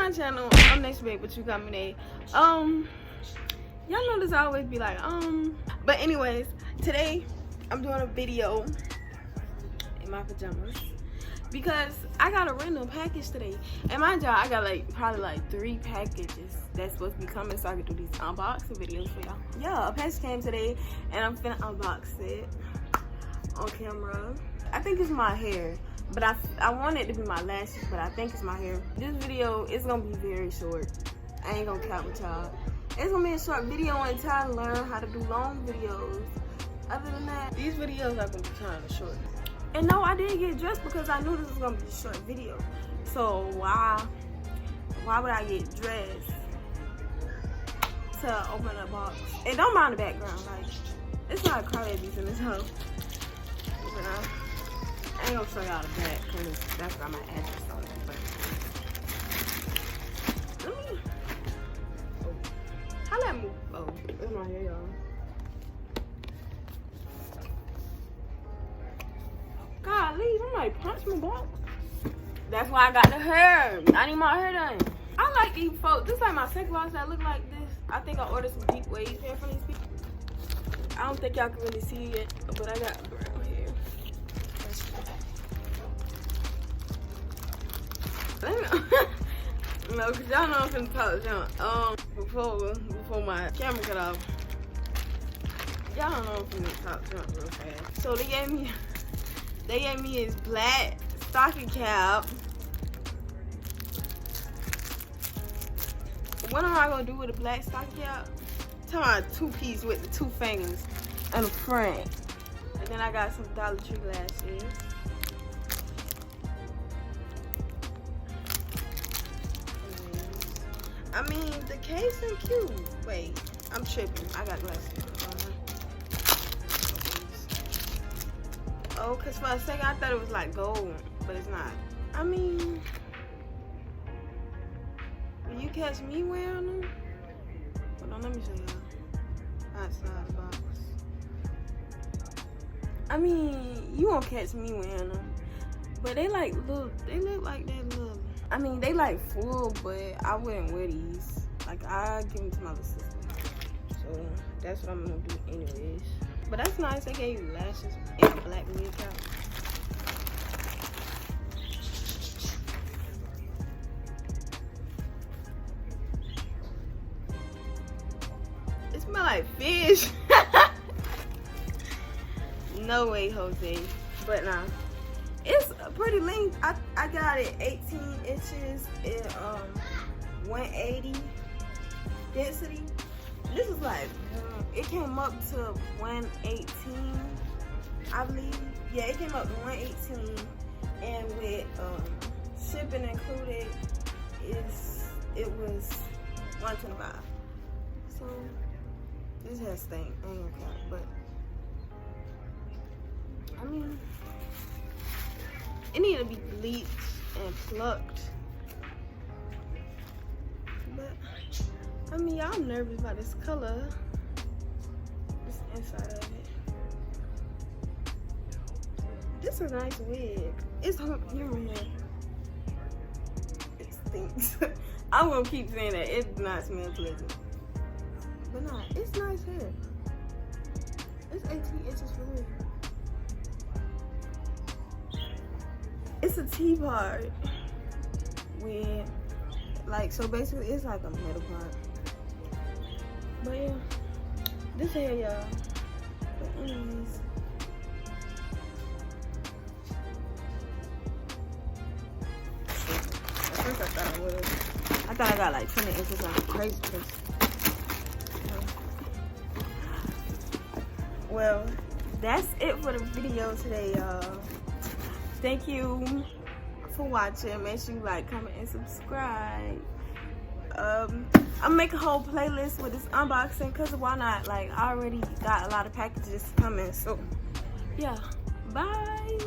my channel. I'm next babe, but you got me y'all know this always be like but anyways, today I'm doing a video in my pajamas because I got a random package today. And my job, I got like probably like 3 packages that's supposed to be coming so I can do these unboxing videos for y'all. Yeah, a package came today and I'm finna unbox it on camera. I think it's my hair, but I want it to be my lashes, but I think it's my hair. This video is gonna be very short. I ain't gonna cap with y'all. It's gonna be a short video until I learn how to do long videos. Other than that, these videos are gonna be kind of short. And no, I didn't get dressed because I knew this was gonna be a short video. So why would I get dressed to open a box? And don't mind the background, like it's not crybabies in this house. But I ain't gonna show y'all the back because that's got my address on it. But let me. Oh, how that move? Oh, it's my hair, y'all. Golly, somebody punched my box. That's why I got the hair. I need my hair done. I like these folks. This is like my second box that look like this. I think I ordered some deep waves hair from these people. I don't think y'all can really see it, but I got brown hair. No, cause y'all know I'm finna talk junk. Before my camera cut off, y'all know I'm finna talk junk real fast. So they gave me his black stocking cap. What am I gonna do with a black stocking cap? Tell my 2-piece with the 2 fingers and a front. And then I got some Dollar Tree lashes. I mean, the case is cute. Wait, I'm tripping. I got glasses. Oh, cause for a second I thought it was like gold, but it's not. I mean, will you catch me wearing them? Hold on, let me show y'all outside the box. I mean, you won't catch me wearing them, but they like look. They look like that little. I mean, they like full, but I wouldn't wear these. Like I give them to my little sister. So that's what I'm gonna do anyways. But that's nice. They gave you lashes and a black wig cap. It smells like fish. No way, Jose. But nah, it's a pretty length. I got it 18 inches in 180 density. This is like, it came up to 118, I believe. Yeah, it came up to 118, and with shipping included, it was 125. So this has stink. I ain't gonna count, but I mean, it need to be bleached and plucked. But I mean, I'm nervous about this color. This inside of it. This is a nice wig. It's human hair. It stinks. I'm gonna keep saying that. It does not smell pleasant. But nah, it's nice hair. It's 18 inches for real. It's a T-part with, like, so basically it's like a middle part. But yeah, this hair, y'all. But anyways, at first I thought I would. I thought I got like 20 inches on crazy place. Well, that's it for the video today, y'all. Thank you for watching. Make sure you like, comment, and subscribe. I'm making a whole playlist with this unboxing because why not? Like, I already got a lot of packages coming. So yeah, bye.